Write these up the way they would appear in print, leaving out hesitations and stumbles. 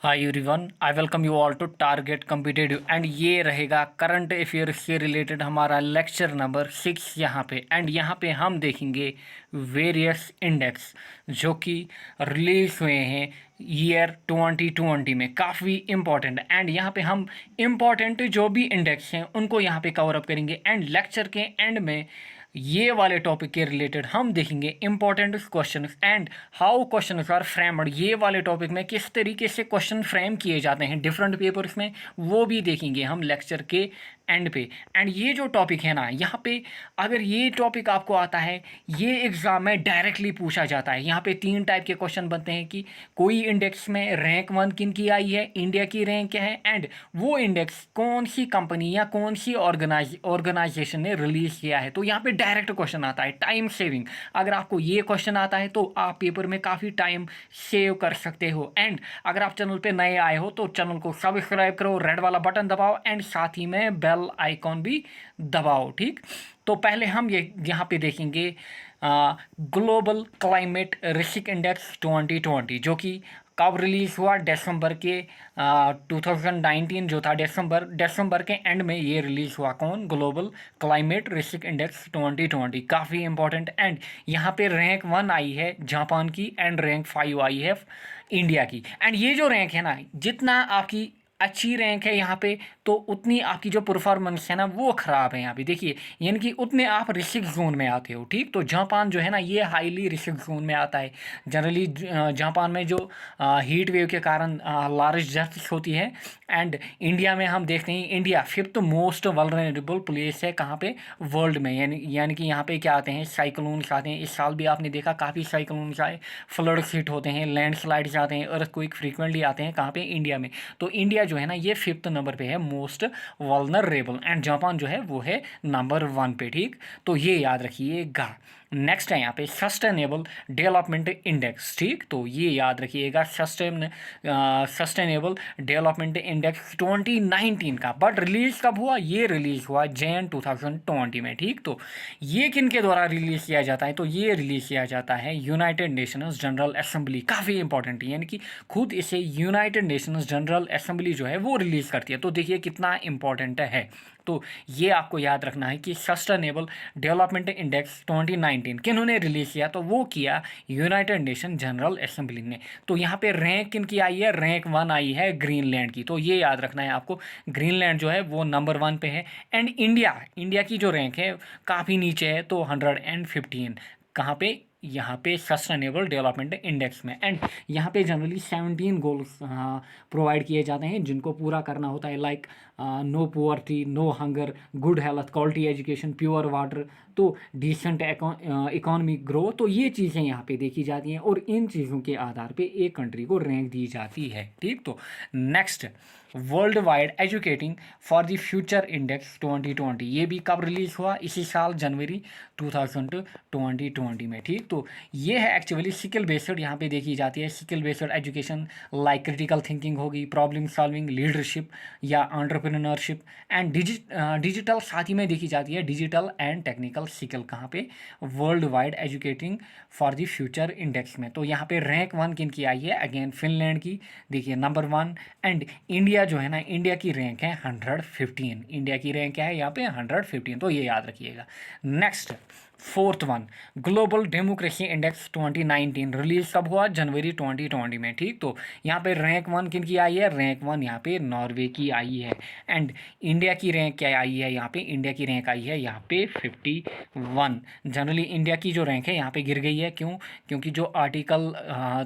Hi everyone, I welcome you all to target competitive and ये रहेगा current affair से related हमारा lecture number 6 यहाँ पे। एंड यहाँ पे हम देखेंगे वेरियस इंडेक्स जो कि रिलीज हुए हैं ईयर 2020 में, काफ़ी इंपॉर्टेंट। एंड यहाँ पे हम इम्पॉर्टेंट जो भी इंडेक्स हैं उनको यहाँ पे कवर अप करेंगे। एंड लेक्चर के एंड में ये वाले टॉपिक के रिलेटेड हम देखेंगे important question and how question are framed. ये वाले टॉपिक में किस तरीके से क्वेश्चन फ्रेम किए जाते हैं डिफरेंट पेपर्स में, वो भी देखेंगे हम लेक्चर के एंड पे। एंड ये जो टॉपिक है ना, यहाँ पे अगर ये टॉपिक आपको आता है, ये एग्जाम में डायरेक्टली पूछा जाता है। यहाँ पे 3 टाइप के क्वेश्चन बनते हैं कि कोई इंडेक्स में रैंक 1 किन की आई है, इंडिया की रैंक क्या है, एंड वो इंडेक्स कौन सी कंपनी या कौन सी ऑर्गेनाइजेशन ने रिलीज किया है। तो यहाँ पे डायरेक्ट क्वेश्चन आता है, टाइम सेविंग। अगर आपको ये क्वेश्चन आता है तो आप पेपर में काफ़ी टाइम सेव कर सकते हो। एंड अगर आप चैनल पे नए आए हो तो चैनल को सब्सक्राइब करो, रेड वाला बटन दबाओ एंड साथ ही में बेल आइकॉन भी दबाओ। ठीक, तो पहले हम ये यहाँ पे देखेंगे ग्लोबल क्लाइमेट रिस्क इंडेक्स 2020 जो कि कब रिलीज़ हुआ, दिसंबर के 2019 जो था, दिसंबर के एंड में ये रिलीज़ हुआ। कौन? ग्लोबल क्लाइमेट रिस्क इंडेक्स 2020, काफ़ी इंपॉर्टेंट। एंड यहाँ पे रैंक 1 आई है जापान की एंड रैंक 5 आई है इंडिया की। एंड ये जो रैंक है ना, जितना आपकी अच्छी रैंक है यहाँ पे तो उतनी आपकी जो परफॉर्मेंस है ना वो ख़राब है यहाँ पे। देखिए, यानी कि उतने आप रिस्क जोन में आते हो। ठीक, तो जापान जो है ना ये हाईली रिस्क जोन में आता है। जनरली जापान में जो हीट वेव के कारण लार्ज डेथ्स होती है। एंड इंडिया में हम देखते हैं, India 5th most vulnerable place है कहाँ पे? वर्ल्ड में। यानी कि यहाँ पे क्या आते हैं? साइक्लोन्स आते हैं। इस साल भी आपने देखा काफ़ी साइक्लोन्स आए, फ्लड्स हिट होते हैं, लैंडस्लाइड्स आते हैं, अर्थक्वेक फ्रीक्वेंटली आते हैं कहाँ पे? इंडिया में। तो इंडिया जो है ना ये 5th नंबर पे है मोस्ट वल्नरेबल, एंड जापान जो है वो है नंबर 1 पे। ठीक, तो ये याद रखिएगा। नेक्स्ट है यहाँ पे सस्टेनेबल डेवलपमेंट इंडेक्स। ठीक, तो ये याद रखिएगा सस्टेनेबल डेवलपमेंट इंडेक्स 2019 का। बट रिलीज कब हुआ? ये रिलीज हुआ जैन 2020 में। ठीक, तो ये किन के द्वारा रिलीज किया जाता है? तो ये रिलीज किया जाता है यूनाइटेड नेशंस जनरल असेंबली। काफ़ी इंपॉर्टेंट है, यानी कि खुद इसे यूनाइटेड नेशंस जनरल असेंबली जो है वो रिलीज करती है। तो देखिए कितना इंपॉर्टेंट है। तो ये आपको याद रखना है कि सस्टेनेबल डेवलपमेंट इंडेक्स 2019 किन्होंने रिलीज किया? तो वो किया यूनाइटेड नेशन जनरल असेंबली ने। तो यहाँ पे रैंक किन की आई है? रैंक 1 आई है ग्रीनलैंड की। तो ये याद रखना है आपको, ग्रीनलैंड जो है वो नंबर 1 पे है। एंड इंडिया की जो रैंक है काफ़ी नीचे है, तो 115 कहाँ पे? यहाँ पे सस्टेनेबल डेवलपमेंट इंडेक्स में। एंड यहाँ पे जनरली 17 गोल्स प्रोवाइड किए जाते हैं जिनको पूरा करना होता है, like no poverty, no hunger, good health, quality education, pure water, तो डिसेंट इकोनॉमिक ग्रोथ। तो ये चीज़ें यहाँ पे देखी जाती हैं और इन चीज़ों के आधार पे एक कंट्री को रैंक दी जाती है। ठीक, तो next world wide educating for the future index 2020, ये भी कब रिलीज़ हुआ? इसी साल जनवरी 2020 में। ठीक, तो ये है एक्चुअली स्किल बेस्ड, यहाँ पे देखी जाती है skill based education, like critical thinking होगी, प्रॉब्लम सॉल्विंग, लीडरशिप या एंटरप्रेन्योरशिप एंड डिजिटल साथ ही में देखी जाती है डिजिटल एंड टेक्निकल स्किल। कहाँ पे? World wide educating for the future index में। तो यहाँ पे रैंक 1 किन की आई है? अगेन फिनलैंड की, देखिए नंबर 1। एंड इंडिया जो है ना, इंडिया की रैंक है 115। इंडिया की रैंक क्या है यहाँ पे? 115। तो ये याद रखिएगा। Next 4th one, global democracy index 2019 release कब हुआ? जनवरी 2020 में। ठीक, तो यहाँ पे रैंक 1 किन की आई है? रैंक 1 यहाँ पे नॉर्वे की आई है। एंड इंडिया की रैंक क्या आई है यहाँ पे? इंडिया की रैंक आई है यहाँ पे 51। जनरली इंडिया की जो रैंक है यहाँ पे गिर गई है, क्यों? क्योंकि जो article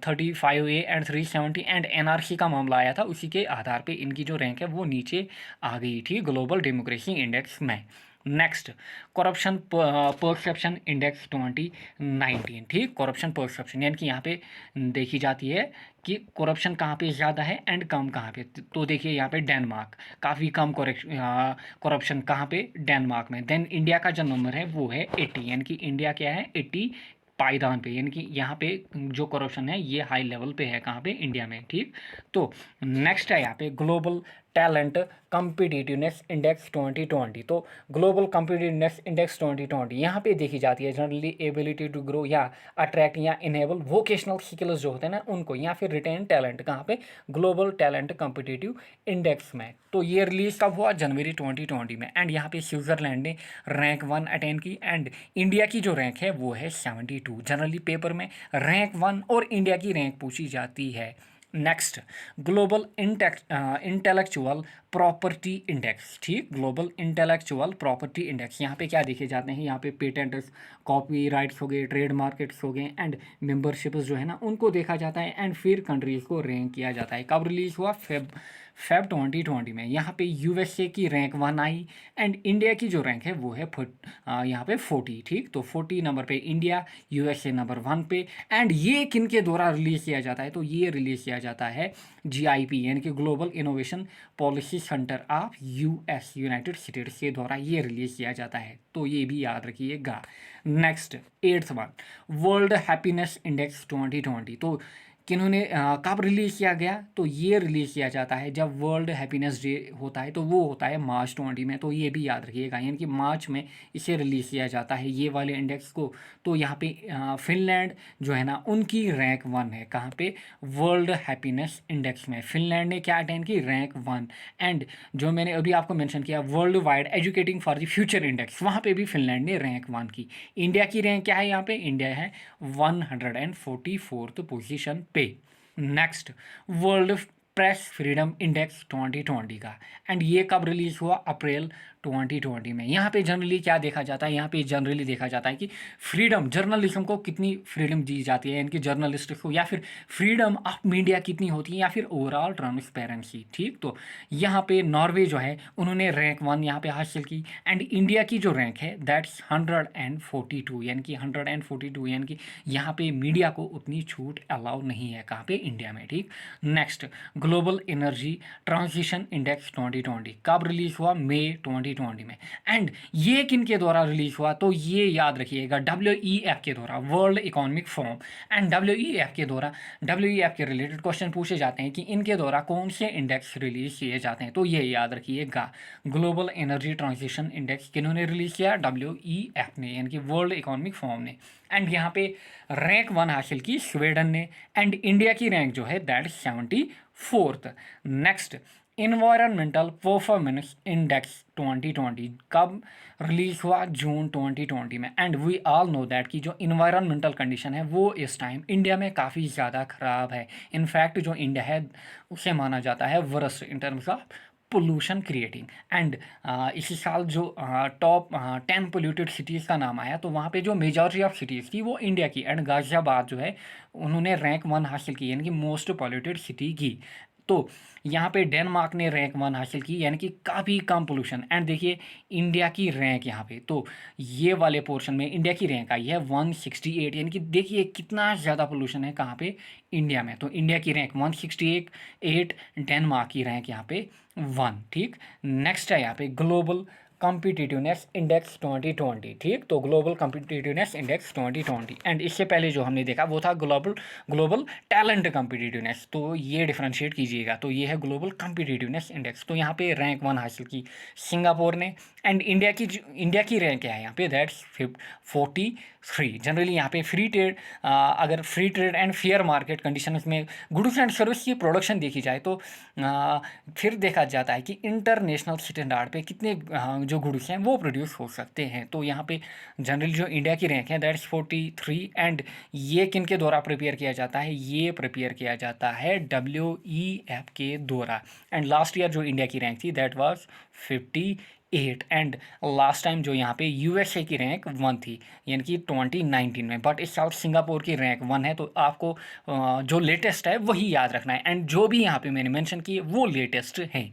35A and 370 and NRC का मामला आया था, उसी के आधार पे इनकी जो रैंक है वो नीचे आ गई थी ग्लोबल डेमोक्रेसी इंडेक्स में। Next corruption perception index 2019। ठीक, करप्शन परसेप्शन यानी कि यहाँ पे देखी जाती है कि करप्शन कहाँ पे ज़्यादा है एंड कम कहाँ पे। तो देखिए यहाँ पे डेनमार्क, काफ़ी कम करप्शन कहाँ पे? डेनमार्क में। देन इंडिया का जो नंबर है वो है 80, यानी कि इंडिया क्या है? 80 पायदान पे, यानी कि यहाँ पे जो करप्शन है ये हाई लेवल पे है कहाँ पे? इंडिया में। ठीक, तो नेक्स्ट है यहाँ पे ग्लोबल टैलेंट कम्पिटिटिवनेस इंडेक्स 2020। तो ग्लोबल कम्पिटिटिवनेस इंडेक्स 2020 यहाँ पे देखी जाती है जनरली एबिलिटी टू ग्रो या अट्रैक्ट या इनेबल वोकेशनल स्किल्स जो होते हैं ना उनको, या फिर रिटेन टैलेंट कहाँ पे, ग्लोबल टैलेंट कम्पिटिटिव इंडेक्स में। तो ये रिलीज कब हुआ, जनवरी 2020 में। एंड यहाँ पे स्विट्जरलैंड ने रैंक 1 अटेन की एंड इंडिया की जो रैंक है वो है 72। जनरली पेपर में रैंक 1 और इंडिया की रैंक पूछी जाती है। Next, global intellectual property index. ठीक, ग्लोबल इंटेलेक्चुअल प्रॉपर्टी इंडेक्स यहाँ पे क्या देखे जाते हैं, यहाँ पे पेटेंट्स, कॉपी राइट्स हो गए, ट्रेड मार्केट्स हो गए एंड मेंबरशिप्स जो है ना उनको देखा जाता है एंड फिर कंट्रीज़ को रैंक किया जाता है। कब रिलीज़ हुआ, फेब 2020 में। यहाँ पे यूएसए की रैंक 1 आई एंड इंडिया की जो रैंक है वो है यहाँ पे 40। ठीक, तो 40 नंबर पे इंडिया, यूएसए नंबर 1 पे। एंड ये किन के द्वारा रिलीज़ किया जाता है, तो ये रिलीज़ किया जाता है जीआईपी यानी कि global innovation policy centre of US, United states के द्वारा ये रिलीज़ किया जाता है। तो ये भी याद रखिएगा। Next, 8th one, world happiness index 2020। तो किन्होंने कब रिलीज़ किया गया, तो ये रिलीज़ किया जाता है जब वर्ल्ड हैप्पीनेस डे होता है, तो वो होता है मार्च 20 में। तो ये भी याद रखिएगा, यानी कि मार्च में इसे रिलीज़ किया जाता है ये वाले इंडेक्स को। तो यहाँ पे फिनलैंड जो है ना उनकी रैंक 1 है, कहाँ पे, वर्ल्ड हैप्पीनेस इंडेक्स में। फिनलैंड ने क्या अटेंड की, रैंक 1। एंड जो मैंने अभी आपको मेंशन किया world wide educating for the future index, वहाँ पे भी फिनलैंड ने रैंक 1 की। इंडिया की रैंक क्या है, यहाँ पे इंडिया है 144th पोजीशन पे। Next, world press freedom index 2020 का। एंड ये कब रिलीज हुआ, अप्रैल 2020 में। यहाँ पे जनरली क्या देखा जाता है, यहाँ पे जनरली देखा जाता है कि फ्रीडम, जर्नलिज्म को कितनी फ्रीडम दी जाती है, इनकी जर्नलिस्ट को, या फिर फ्रीडम ऑफ मीडिया कितनी होती है, या फिर ओवरऑल ट्रांसपेरेंसी। ठीक, तो यहाँ पे नॉर्वे जो है उन्होंने रैंक 1 यहाँ पे हासिल की एंड इंडिया की जो रैंक है दैट्स 142, यानी कि 142, यानी कि यहाँ पे मीडिया को उतनी छूट अलाउ नहीं है, कहाँ पे, इंडिया में। ठीक, next, global energy transition index 2020 कब रिलीज हुआ, मई 2020 में। एंड ये किन के द्वारा रिलीज हुआ, तो ये याद रखिएगा WEF के द्वारा, world economic forum. And WEF के द्वारा, WEF के रिलेटेड क्वेश्चन पूछे जाते हैं कि इनके द्वारा कौन से इंडेक्स रिलीज किए जाते हैं, तो ये याद रखिएगा। ग्लोबल एनर्जी ट्रांजिशन इंडेक्स किन्होंने रिलीज किया, WEF ने, यानी कि वर्ल्ड इकोनॉमिक फोरम ने। एंड यहाँ पे रैंक 1 हासिल की स्वीडन ने एंड इंडिया की रैंक जो है that 74th। Next, environmental performance index 2020 कब रिलीज हुआ, जून 2020 में। And we all know that कि जो इन्वायरमेंटल कंडीशन है वो इस टाइम इंडिया में काफ़ी ज़्यादा ख़राब है। इनफैक्ट जो इंडिया है उसे माना जाता है worst in terms of pollution creating. And इसी साल जो टॉप 10 पोल्यूटेड सिटीज़ का नाम आया, तो वहाँ पे जो मेजॉरिटी ऑफ सिटीज़ थी वो इंडिया की। एंड गाज़ियाबाद जो है उन्होंने रैंक 1 हासिल की, यानी कि मोस्ट पोल्यूटेड सिटी की। तो यहाँ पे डेनमार्क ने रैंक 1 हासिल की, यानी कि काफ़ी कम पोल्यूशन। एंड देखिए इंडिया की रैंक यहाँ पे, तो ये वाले पोर्शन में इंडिया की रैंक आई है 168, यानी कि देखिए कितना ज़्यादा पोल्यूशन है कहाँ पे, इंडिया में। तो इंडिया की रैंक 168, डेनमार्क की रैंक यहाँ पे 1। ठीक, नेक्स्ट है यहाँ पे ग्लोबल कॉम्पिटिटिवनेस इंडेक्स 2020। ठीक, तो ग्लोबल कॉम्पिटिटिवनेस इंडेक्स 2020। एंड इससे पहले जो हमने देखा वो था ग्लोबल टैलेंट कॉम्पिटिटिवनेस। तो ये डिफ्रेंशिएट कीजिएगा, तो ये है ग्लोबल कॉम्पिटिटिवनेस इंडेक्स। तो यहाँ पे रैंक 1 हासिल की सिंगापुर ने एंड इंडिया की रैंक क्या है यहाँ पे, दैट्स 43। जनरली यहाँ पे फ्री ट्रेड, अगर free trade and fair market conditions में गुड्स एंड सर्विस की प्रोडक्शन देखी जाए तो फिर देखा जाता है कि इंटरनेशनल स्टैंडर्ड पे कितने जो गुड्स हैं वो प्रोड्यूस हो सकते हैं। तो यहाँ पे जनरली जो इंडिया की रैंक है दैट्स 43। एंड ये किन के द्वारा प्रिपेयर किया जाता है, ये प्रिपेयर किया जाता है WEF के द्वारा। एंड लास्ट ईयर जो इंडिया की रैंक थी that was 58। And last time जो यहाँ पे USA की रैंक 1 थी, यानी कि 2019 में। बट इस साल सिंगापुर की रैंक 1 है, तो आपको जो लेटेस्ट है वही याद रखना है। एंड जो भी यहाँ पे मैंने मेंशन किए वो लेटेस्ट है।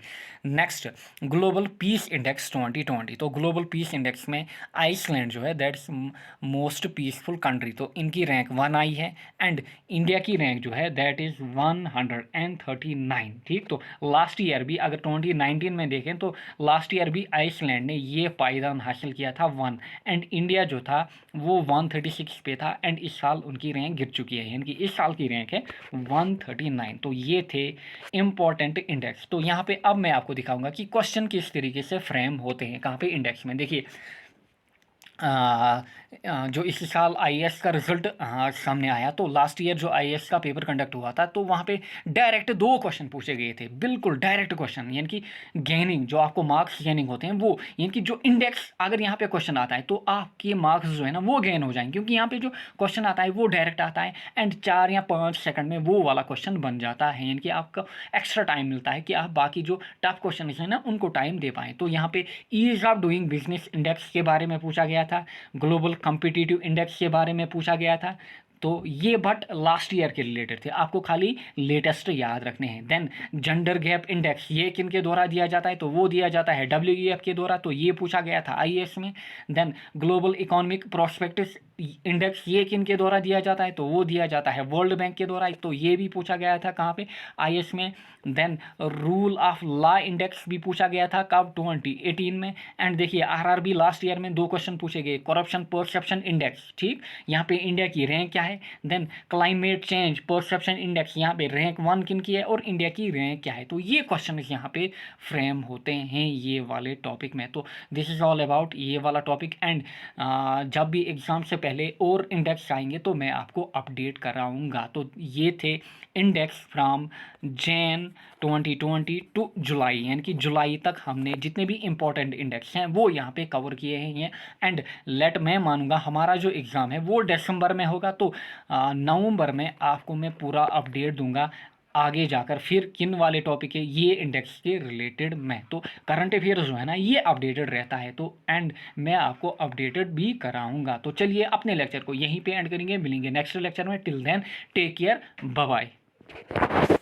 Next, global peace index 2020। तो ग्लोबल पीस इंडेक्स में आइसलैंड जो है दैट्स मोस्ट पीसफुल कंट्री, तो इनकी रैंक 1 आई है। एंड इंडिया की रैंक जो है दैट इज़ 139। ठीक, तो लास्ट ईयर भी अगर 2019 में देखें तो लास्ट ईयर भी आइसलैंड ने ये पायदान हासिल किया था 1, एंड इंडिया जो था वो 136 पे था, एंड इस साल उनकी रैंक गिर चुकी है, यानी कि इस साल की रैंक है 139। तो ये थे इम्पॉर्टेंट इंडेक्स। तो यहाँ पे अब मैं आपको दिखाऊंगा कि क्वेश्चन किस तरीके से फ्रेम होते हैं कहाँ पे, इंडेक्स में। देखिए जो इस साल आईएएस का रिजल्ट सामने आया, तो लास्ट ईयर जो आईएएस का पेपर कंडक्ट हुआ था, तो वहाँ पे डायरेक्ट 2 क्वेश्चन पूछे गए थे, बिल्कुल डायरेक्ट क्वेश्चन, यानी कि गेनिंग, जो आपको मार्क्स गेनिंग होते हैं वो, यानी कि जो इंडेक्स अगर यहाँ पे क्वेश्चन आता है तो आपके मार्क्स जो है ना वो गेन हो जाएंगे, क्योंकि यहाँ पे जो क्वेश्चन आता है वो डायरेक्ट आता है, एंड 4 या 5 सेकंड में वो वाला क्वेश्चन बन जाता है, यानी कि आपको एक्स्ट्रा टाइम मिलता है कि आप बाकी जो टफ क्वेश्चन है ना उनको टाइम दे पाएँ। तो यहाँ पे ease of doing business index के बारे में पूछा गया था, ग्लोबल कॉम्पिटिटिव इंडेक्स के बारे में पूछा गया था। तो ये बट लास्ट ईयर के रिलेटेड थे, आपको खाली लेटेस्ट याद रखने हैं। देन जेंडर गैप इंडेक्स, ये किन के द्वारा दिया जाता है, तो वो दिया जाता है WEF के द्वारा, तो ये पूछा गया था आईएएस में। Then global economic prospective index, ये किन के द्वारा दिया जाता है, तो वो दिया जाता है वर्ल्ड बैंक के द्वारा, तो ये भी पूछा गया था कहाँ पे, आईएएस में। Then rule of law index भी पूछा गया था कब, 2018 में। एंड देखिए आरआरबी लास्ट ईयर में 2 क्वेश्चन पूछे गए, करप्शन परसेप्शन इंडेक्स, ठीक, यहाँ पे इंडिया की रैंक क्या है। Then climate change perception index, यहाँ पे रैंक 1 किन की है और इंडिया की रैंक क्या है। तो ये क्वेश्चन यहाँ पे फ्रेम होते हैं ये वाले टॉपिक में। तो दिस इज ऑल अबाउट ये वाला टॉपिक। एंड जब भी एग्जाम से पहले और इंडेक्स आएंगे तो मैं आपको अपडेट कराऊंगा। तो ये थे इंडेक्स फ्रॉम जैन 2020 टू जुलाई, यानी कि जुलाई तक हमने जितने भी इंपॉर्टेंट इंडेक्स हैं वो यहाँ पे कवर किए हैं। एंड लेट मैं मानूंगा हमारा जो एग्ज़ाम है वो दिसंबर में होगा, तो नवंबर में आपको मैं पूरा अपडेट दूंगा आगे जाकर फिर किन वाले टॉपिक है ये इंडेक्स के रिलेटेड में। तो करंट अफेयर्स जो है ना ये अपडेटेड रहता है, तो एंड मैं आपको अपडेटेड भी कराऊंगा। तो चलिए अपने लेक्चर को यहीं पे एंड करेंगे, मिलेंगे नेक्स्ट लेक्चर में। Till then take care, bye bye.